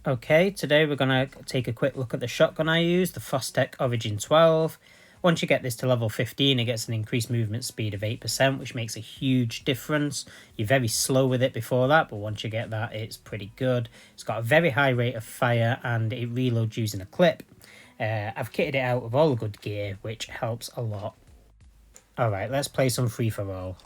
Okay, today we're going to take a quick look at the shotgun I use, the Fostech Origin 12. Once you get this to level 15, it gets an increased movement speed of 8%, which makes a huge difference. You're very slow with it before that, but once you get that, it's pretty good. It's got a very high rate of fire, and it reloads using a clip. I've kitted it out with all the good gear, which helps a lot. Alright, let's play some free-for-all.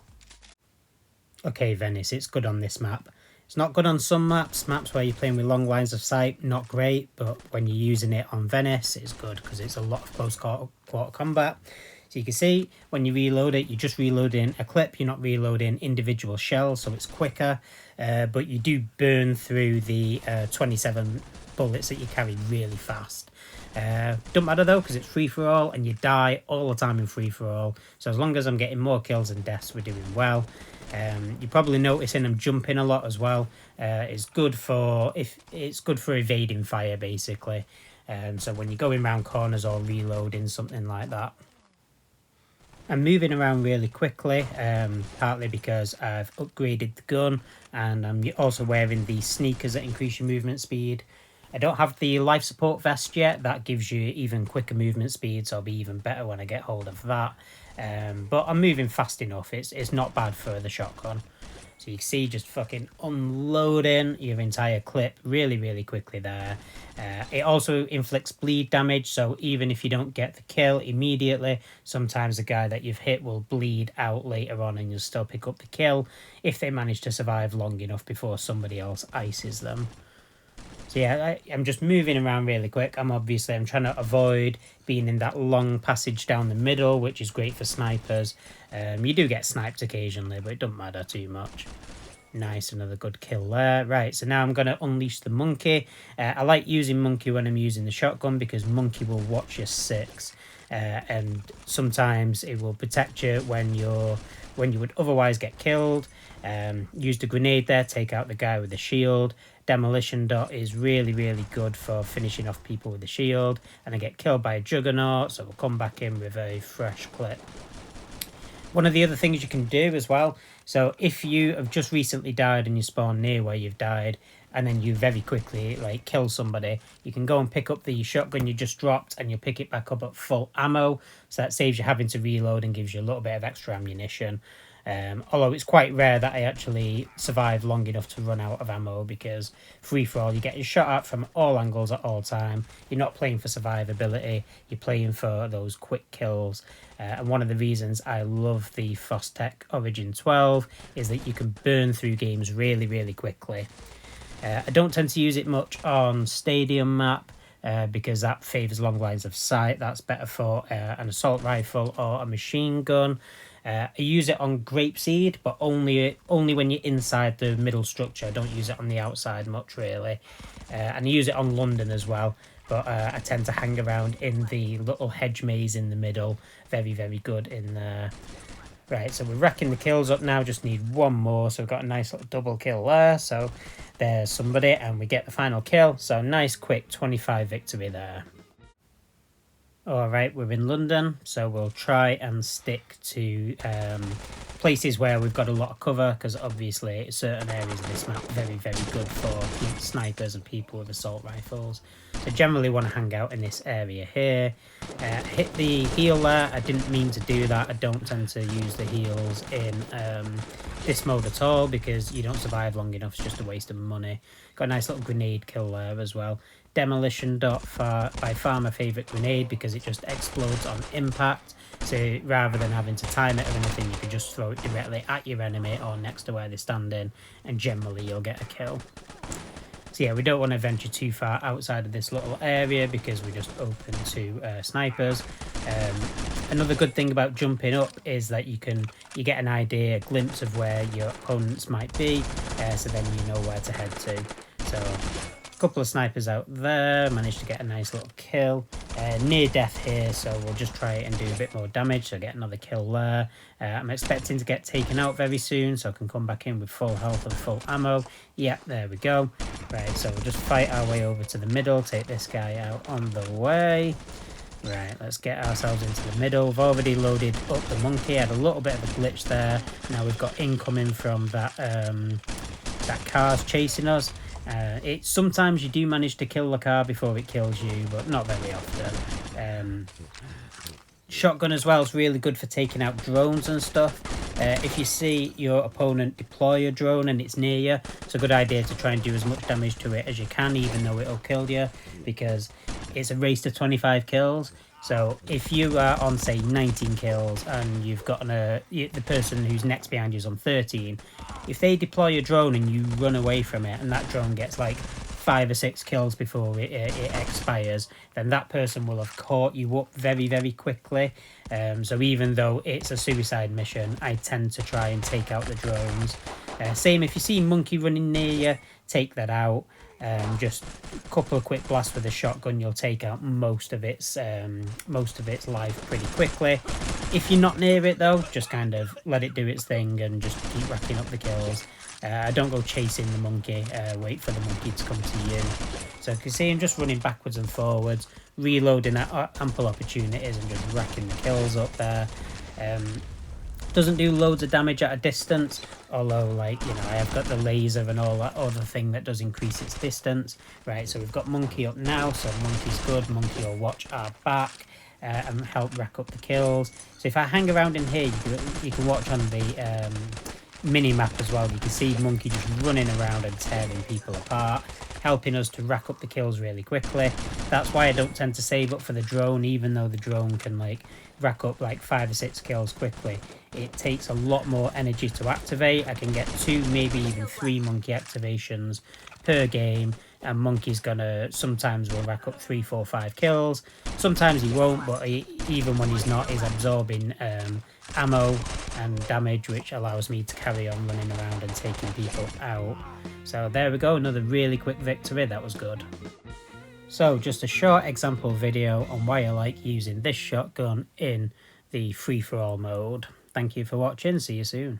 Okay, Venice, it's good on this map. It's not good on some maps where you're playing with long lines of sight, not great, but when you're using it on Venice, it's good because it's a lot of close quarter combat. So you can see when you reload it, you're just reloading a clip, you're not reloading individual shells, so it's quicker, but you do burn through the 27 bullets that you carry really fast. Don't matter though, because it's free-for-all and you die all the time in free-for-all, so as long as I'm getting more kills and deaths, we're doing well. You're probably noticing I'm jumping a lot as well. It's good for evading fire basically. So when you're going around corners or reloading, something like that. I'm moving around really quickly, partly because I've upgraded the gun and I'm also wearing the sneakers that increase your movement speed. I don't have the life support vest yet. That gives you even quicker movement speed, so I'll be even better when I get hold of that. But I'm moving fast enough. It's not bad for the shotgun. So you can see just fucking unloading your entire clip really, really quickly there. It also inflicts bleed damage, so even if you don't get the kill immediately, sometimes the guy that you've hit will bleed out later on and you'll still pick up the kill if they manage to survive long enough before somebody else ices them. So yeah, I'm just moving around really quick. I'm trying to avoid being in that long passage down the middle, which is great for snipers. You do get sniped occasionally, but it doesn't matter too much. Nice, another good kill there. Right, so now I'm going to unleash the monkey. I like using monkey when I'm using the shotgun because monkey will watch your six. And sometimes it will protect you when you would otherwise get killed. Use the grenade there, take out the guy with the shield. Demolition dot is really, really good for finishing off people with the shield. And I get killed by a juggernaut, so we'll come back in with a fresh clip. One of the other things you can do as well, so if you have just recently died and you spawn near where you've died, and then you very quickly kill somebody, you can go and pick up the shotgun you just dropped and you'll pick it back up at full ammo, so that saves you having to reload and gives you a little bit of extra ammunition. Although it's quite rare that I actually survive long enough to run out of ammo, because free-for-all, you're getting shot at from all angles at all time. You're not playing for survivability, you're playing for those quick kills. And one of the reasons I love the Fostech Origin 12 is that you can burn through games really, really quickly. I don't tend to use it much on Stadium map, because that favours long lines of sight. That's better for an assault rifle or a machine gun. I use it on Grapeseed, but only when you're inside the middle structure. I don't use it on the outside much, really. And I use it on London as well, but I tend to hang around in the little hedge maze in the middle. Very, very good in there. Right, so we're racking the kills up now, just need one more, so we've got a nice little double kill there. So there's somebody, and we get the final kill. So nice, quick 25 victory there. Alright, we're in London, so we'll try and stick to places where we've got a lot of cover, because obviously certain areas of this map are very, very good for snipers and people with assault rifles. So generally want to hang out in this area here. Hit the heal there. I didn't mean to do that. I don't tend to use the heals in this mode at all, because you don't survive long enough. It's just a waste of money. Got a nice little grenade kill there as well. Demolition dot, by far my favourite grenade, because it just explodes on impact. So rather than having to time it or anything, you can just throw it directly at your enemy or next to where they're standing, and generally you'll get a kill. So yeah, we don't want to venture too far outside of this little area because we're just open to snipers. Another good thing about jumping up is that you get an idea, a glimpse of where your opponents might be, so then you know where to head to. So a couple of snipers out there, managed to get a nice little kill. Near death here, so we'll just try and do a bit more damage, so get another kill there. I'm expecting to get taken out very soon, so I can come back in with full health and full ammo. Yep, there we go. Right, so we'll just fight our way over to the middle, take this guy out on the way. Right, let's get ourselves into the middle. We've already loaded up the monkey, had a little bit of a glitch there. Now we've got incoming from that car's chasing us. Sometimes you do manage to kill the car before it kills you, but not very often. Shotgun as well is really good for taking out drones and stuff. If you see your opponent deploy a drone and it's near you, it's a good idea to try and do as much damage to it as you can, even though it'll kill you, because it's a race to 25 kills. So if you are on, say, 19 kills and you've got the person who's next behind you is on 13, if they deploy a drone and you run away from it and that drone gets like 5 or 6 kills before it expires, then that person will have caught you up very, very quickly. So even though it's a suicide mission, I tend to try and take out the drones. Same if you see monkey running near you, take that out. Just a couple of quick blasts with a shotgun, you'll take out most of its life pretty quickly. If you're not near it though, just kind of let it do its thing and just keep racking up the kills. Don't go chasing the monkey, wait for the monkey to come to you. So you can see him just running backwards and forwards, reloading at ample opportunities and just racking the kills up there. Doesn't do loads of damage at a distance, although, like, you know, I have got the laser and all that other thing that does increase its distance. Right, so we've got monkey up now, so monkey's good. Monkey will watch our back and help rack up the kills. So if I hang around in here, you can watch on the mini map as well. You can see monkey just running around and tearing people apart, helping us to rack up the kills really quickly. That's why I don't tend to save up for the drone, even though the drone can like rack up like 5 or 6 kills quickly. It takes a lot more energy to activate. I can get 2, maybe even 3 monkey activations per game, and monkey's gonna sometimes will rack up 3, 4, 5 kills. Sometimes he won't, but even when he's not, he's absorbing ammo and damage, which allows me to carry on running around and taking people out. So there we go, another really quick victory. That was good. So just a short example video on why I like using this shotgun in the free-for-all mode. Thank you for watching. See you soon.